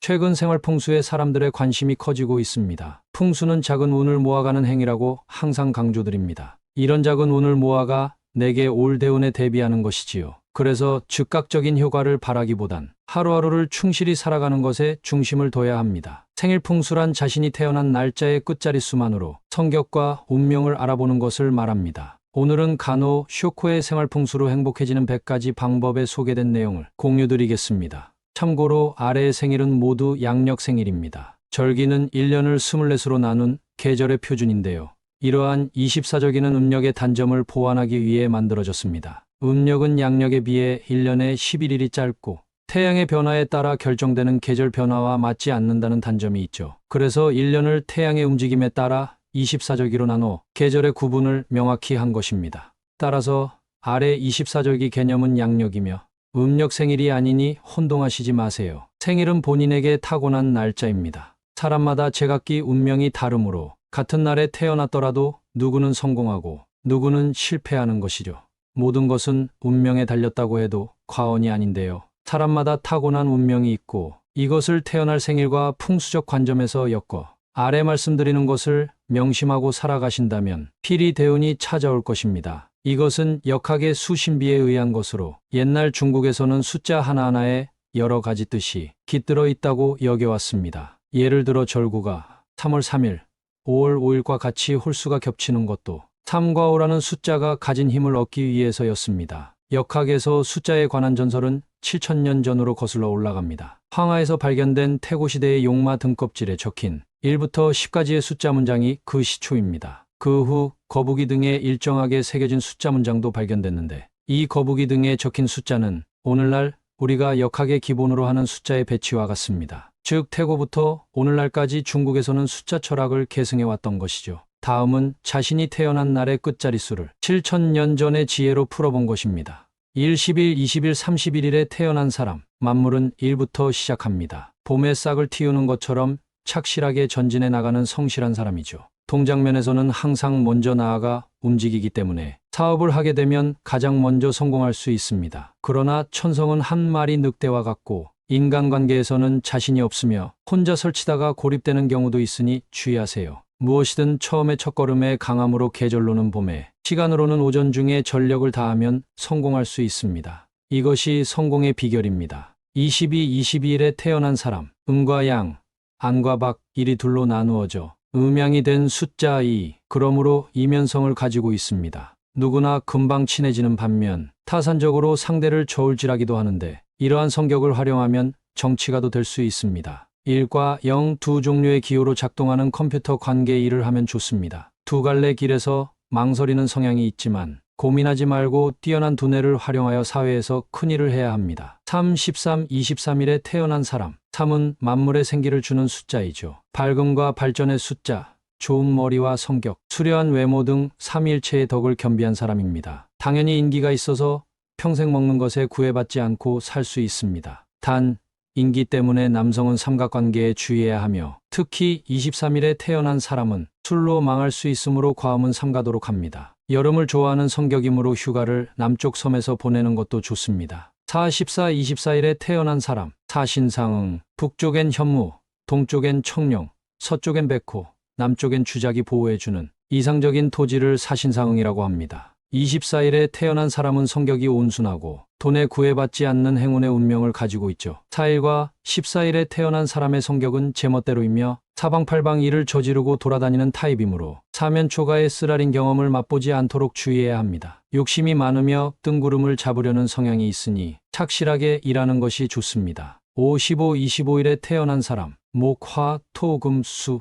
최근 생활 풍수에 사람들의 관심이 커지고 있습니다. 풍수는 작은 운을 모아가는 행위라고 항상 강조드립니다. 이런 작은 운을 모아가 내게 올 대운에 대비하는 것이지요. 그래서 즉각적인 효과를 바라기보단 하루하루를 충실히 살아가는 것에 중심을 둬야 합니다. 생일 풍수란 자신이 태어난 날짜의 끝자릿수만으로 성격과 운명을 알아보는 것을 말합니다. 오늘은 간호 쇼코의 생활 풍수로 행복해지는 100가지 방법에 소개된 내용을 공유드리겠습니다. 참고로 아래의 생일은 모두 양력 생일입니다. 절기는 1년을 24수로 나눈 계절의 표준인데요. 이러한 24절기는 음력의 단점을 보완하기 위해 만들어졌습니다. 음력은 양력에 비해 1년에 11일이 짧고 태양의 변화에 따라 결정되는 계절 변화와 맞지 않는다는 단점이 있죠. 그래서 1년을 태양의 움직임에 따라 24절기로 나눠 계절의 구분을 명확히 한 것입니다. 따라서 아래 24절기 개념은 양력이며 음력 생일이 아니니 혼동하시지 마세요. 생일은 본인에게 타고난 날짜입니다. 사람마다 제각기 운명이 다르므로 같은 날에 태어났더라도 누구는 성공하고 누구는 실패하는 것이죠. 모든 것은 운명에 달렸다고 해도 과언이 아닌데요. 사람마다 타고난 운명이 있고 이것을 태어날 생일과 풍수적 관점에서 엮어 아래 말씀드리는 것을 명심하고 살아가신다면 필히 대운이 찾아올 것입니다. 이것은 역학의 수신비에 의한 것으로 옛날 중국에서는 숫자 하나하나에 여러 가지 뜻이 깃들어 있다고 여겨왔습니다. 예를 들어 절구가 3월 3일, 5월 5일과 같이 홀수가 겹치는 것도 3과 5라는 숫자가 가진 힘을 얻기 위해서였습니다. 역학에서 숫자에 관한 전설은 7000년 전으로 거슬러 올라갑니다. 황하에서 발견된 태고시대의 용마 등껍질에 적힌 1부터 10까지의 숫자 문장이 그 시초입니다. 그 후 거북이 등에 일정하게 새겨진 숫자 문장도 발견됐는데 이 거북이 등에 적힌 숫자는 오늘날 우리가 역학의 기본으로 하는 숫자의 배치와 같습니다. 즉 태고부터 오늘날까지 중국에서는 숫자 철학을 계승해왔던 것이죠. 다음은 자신이 태어난 날의 끝자릿수를 7000년 전의 지혜로 풀어본 것입니다. 1, 10일, 20일, 31일에 태어난 사람, 만물은 1부터 시작합니다. 봄에 싹을 틔우는 것처럼 착실하게 전진해 나가는 성실한 사람이죠. 동장면에서는 항상 먼저 나아가 움직이기 때문에 사업을 하게 되면 가장 먼저 성공할 수 있습니다. 그러나 천성은 한 마리 늑대와 같고 인간관계에서는 자신이 없으며 혼자 설치다가 고립되는 경우도 있으니 주의하세요. 무엇이든 처음의 첫걸음에 강함으로 계절로는 봄에, 시간으로는 오전 중에 전력을 다하면 성공할 수 있습니다. 이것이 성공의 비결입니다. 22, 22일에 태어난 사람, 음과 양, 안과 박, 일이 둘로 나누어져 음양이 된 숫자 2, 그러므로 이면성을 가지고 있습니다. 누구나 금방 친해지는 반면 타산적으로 상대를 저울질하기도 하는데 이러한 성격을 활용하면 정치가도 될 수 있습니다. 1과 0 두 종류의 기호로 작동하는 컴퓨터 관계 일을 하면 좋습니다. 두 갈래 길에서 망설이는 성향이 있지만 고민하지 말고 뛰어난 두뇌를 활용하여 사회에서 큰 일을 해야 합니다. 3, 13, 23일에 태어난 사람. 3은 만물의 생기를 주는 숫자이죠. 밝음과 발전의 숫자, 좋은 머리와 성격, 수려한 외모 등 삼위일체의 덕을 겸비한 사람입니다. 당연히 인기가 있어서 평생 먹는 것에 구애받지 않고 살 수 있습니다. 단, 인기 때문에 남성은 삼각관계에 주의해야 하며 특히 23일에 태어난 사람은 술로 망할 수 있으므로 과음은 삼가도록 합니다. 여름을 좋아하는 성격이므로 휴가를 남쪽 섬에서 보내는 것도 좋습니다. 4, 14, 24일에 태어난 사람, 사신상응, 북쪽엔 현무, 동쪽엔 청룡, 서쪽엔 백호, 남쪽엔 주작이 보호해주는 이상적인 토지를 사신상응이라고 합니다. 24일에 태어난 사람은 성격이 온순하고 돈에 구애받지 않는 행운의 운명을 가지고 있죠. 4일과 14일에 태어난 사람의 성격은 제멋대로이며 사방팔방 일을 저지르고 돌아다니는 타입이므로 사면초가의 쓰라린 경험을 맛보지 않도록 주의해야 합니다. 욕심이 많으며 뜬구름을 잡으려는 성향이 있으니 착실하게 일하는 것이 좋습니다. 5, 15, 25일에 태어난 사람, 목, 화, 토, 금, 수.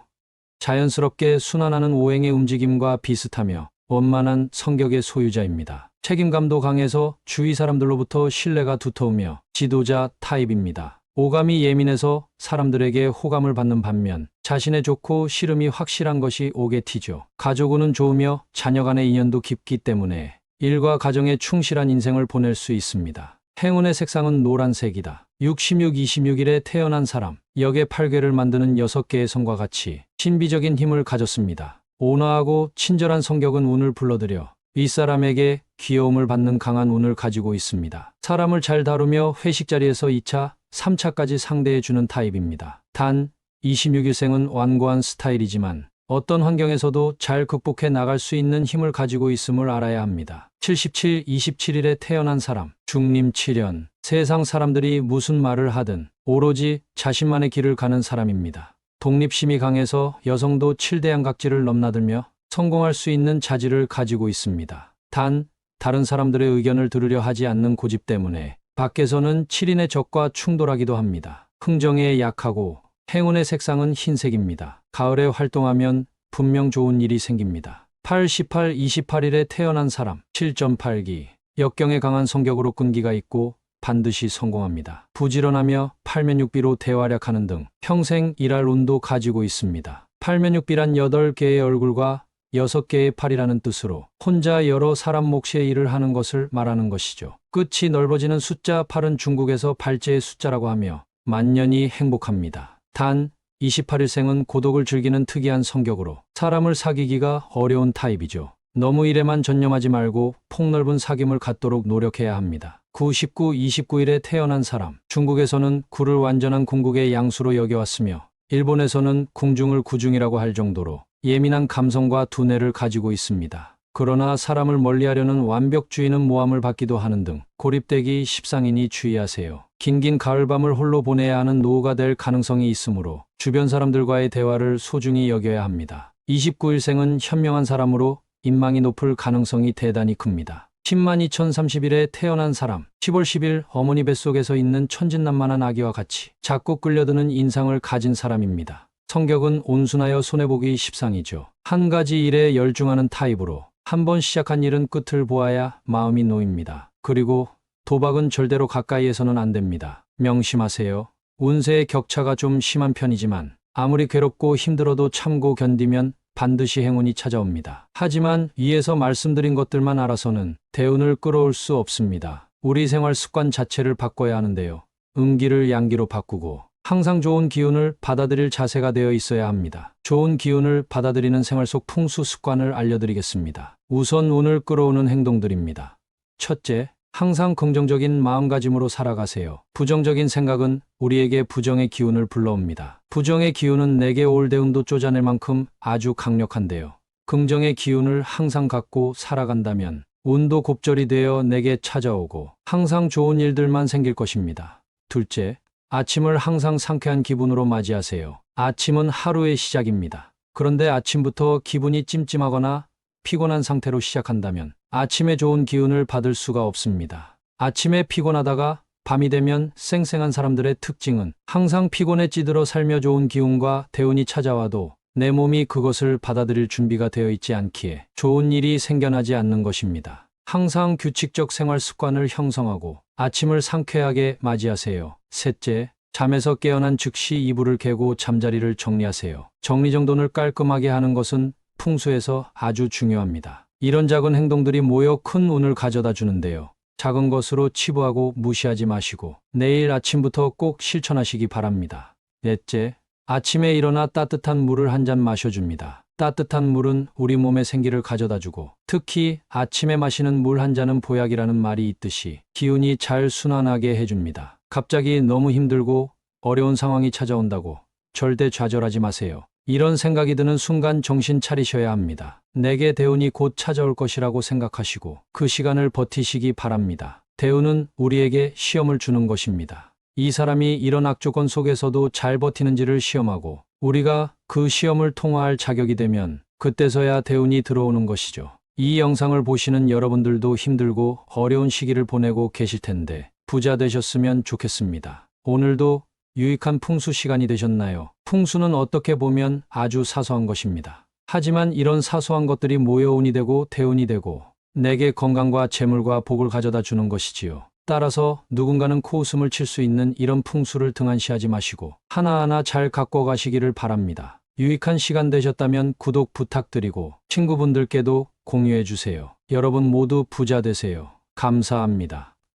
자연스럽게 순환하는 오행의 움직임과 비슷하며 원만한 성격의 소유자입니다. 책임감도 강해서 주위 사람들로부터 신뢰가 두터우며 지도자 타입입니다. 오감이 예민해서 사람들에게 호감을 받는 반면 자신의 좋고 싫음이 확실한 것이 오게티죠. 가족운은 좋으며 자녀 간의 인연도 깊기 때문에 일과 가정에 충실한 인생을 보낼 수 있습니다. 행운의 색상은 노란색이다. 6, 16, 26일에 태어난 사람, 역의 8궤를 만드는 6개의 성과 같이 신비적인 힘을 가졌습니다. 온화하고 친절한 성격은 운을 불러들여 윗사람에게 귀여움을 받는 강한 운을 가지고 있습니다. 사람을 잘 다루며 회식 자리에서 2차, 3차까지 상대해 주는 타입입니다. 단 26일생은 완고한 스타일이지만 어떤 환경에서도 잘 극복해 나갈 수 있는 힘을 가지고 있음을 알아야 합니다. 77, 27일에 태어난 사람, 중림 7년, 세상 사람들이 무슨 말을 하든 오로지 자신만의 길을 가는 사람입니다. 독립심이 강해서 여성도 7대양각지를 넘나들며 성공할 수 있는 자질을 가지고 있습니다. 단, 다른 사람들의 의견을 들으려 하지 않는 고집 때문에 밖에서는 7인의 적과 충돌하기도 합니다. 흥정에 약하고 행운의 색상은 흰색입니다. 가을에 활동하면 분명 좋은 일이 생깁니다. 8, 18, 28일에 태어난 사람 7.8기 역경에 강한 성격으로 끈기가 있고 반드시 성공합니다. 부지런하며 팔면육비로 대활약하는 등 평생 일할 운도 가지고 있습니다. 팔면육비란 8개의 얼굴과 6개의 팔이라는 뜻으로 혼자 여러 사람 몫의 일을 하는 것을 말하는 것이죠. 끝이 넓어지는 숫자 8은 중국에서 발제의 숫자라고 하며 만년이 행복합니다. 단 28일생은 고독을 즐기는 특이한 성격으로 사람을 사귀기가 어려운 타입이죠. 너무 일에만 전념하지 말고 폭넓은 사귐을 갖도록 노력해야 합니다. 9, 19, 29일에 태어난 사람, 중국에서는 구를 완전한 궁극의 양수로 여겨왔으며 일본에서는 궁중을 구중이라고 할 정도로 예민한 감성과 두뇌를 가지고 있습니다. 그러나 사람을 멀리하려는 완벽주의는 모함을 받기도 하는 등 고립되기 십상이니 주의하세요. 긴긴 가을밤을 홀로 보내야 하는 노후가 될 가능성이 있으므로 주변 사람들과의 대화를 소중히 여겨야 합니다. 29일생은 현명한 사람으로 인망이 높을 가능성이 대단히 큽니다. 102,030일에 태어난 사람, 10월 10일 어머니 뱃속에서 있는 천진난만한 아기와 같이 자꾸 끌려드는 인상을 가진 사람입니다. 성격은 온순하여 손해보기 십상이죠. 한 가지 일에 열중하는 타입으로 한 번 시작한 일은 끝을 보아야 마음이 놓입니다. 그리고 도박은 절대로 가까이에서는 안 됩니다. 명심하세요. 운세의 격차가 좀 심한 편이지만 아무리 괴롭고 힘들어도 참고 견디면 반드시 행운이 찾아옵니다. 하지만 위에서 말씀드린 것들만 알아서는 대운을 끌어올 수 없습니다. 우리 생활 습관 자체를 바꿔야 하는데요. 음기를 양기로 바꾸고 항상 좋은 기운을 받아들일 자세가 되어 있어야 합니다. 좋은 기운을 받아들이는 생활 속 풍수 습관을 알려드리겠습니다. 우선 운을 끌어오는 행동들입니다. 첫째, 항상 긍정적인 마음가짐으로 살아가세요. 부정적인 생각은 우리에게 부정의 기운을 불러옵니다. 부정의 기운은 내게 올 대운도 쫓아낼 만큼 아주 강력한데요. 긍정의 기운을 항상 갖고 살아간다면 운도 곱절이 되어 내게 찾아오고 항상 좋은 일들만 생길 것입니다. 둘째, 아침을 항상 상쾌한 기분으로 맞이하세요. 아침은 하루의 시작입니다. 그런데 아침부터 기분이 찜찜하거나 피곤한 상태로 시작한다면 아침에 좋은 기운을 받을 수가 없습니다. 아침에 피곤하다가 밤이 되면 쌩쌩한 사람들의 특징은 항상 피곤에 찌들어 살며 좋은 기운과 대운이 찾아와도 내 몸이 그것을 받아들일 준비가 되어 있지 않기에 좋은 일이 생겨나지 않는 것입니다. 항상 규칙적 생활 습관을 형성하고 아침을 상쾌하게 맞이하세요. 셋째, 잠에서 깨어난 즉시 이불을 개고 잠자리를 정리하세요. 정리정돈을 깔끔하게 하는 것은 풍수에서 아주 중요합니다. 이런 작은 행동들이 모여 큰 운을 가져다 주는데요. 작은 것으로 치부하고 무시하지 마시고 내일 아침부터 꼭 실천하시기 바랍니다. 넷째, 아침에 일어나 따뜻한 물을 한 잔 마셔줍니다. 따뜻한 물은 우리 몸에 생기를 가져다주고 특히 아침에 마시는 물 한 잔은 보약이라는 말이 있듯이 기운이 잘 순환하게 해줍니다. 갑자기 너무 힘들고 어려운 상황이 찾아온다고 절대 좌절하지 마세요. 이런 생각이 드는 순간 정신 차리셔야 합니다. 내게 대운이 곧 찾아올 것이라고 생각하시고 그 시간을 버티시기 바랍니다. 대운은 우리에게 시험을 주는 것입니다. 이 사람이 이런 악조건 속에서도 잘 버티는지를 시험하고 우리가 그 시험을 통과할 자격이 되면 그때서야 대운이 들어오는 것이죠. 이 영상을 보시는 여러분들도 힘들고 어려운 시기를 보내고 계실 텐데 부자 되셨으면 좋겠습니다. 오늘도 유익한 풍수 시간이 되셨나요? 풍수는 어떻게 보면 아주 사소한 것입니다. 하지만 이런 사소한 것들이 모여 운이 되고 대운이 되고 내게 건강과 재물과 복을 가져다 주는 것이지요. 따라서 누군가는 코웃음을 칠 수 있는 이런 풍수를 등한시하지 마시고 하나하나 잘 갖고 가시기를 바랍니다. 유익한 시간 되셨다면 구독 부탁드리고 친구분들께도 공유해 주세요. 여러분 모두 부자 되세요. 감사합니다.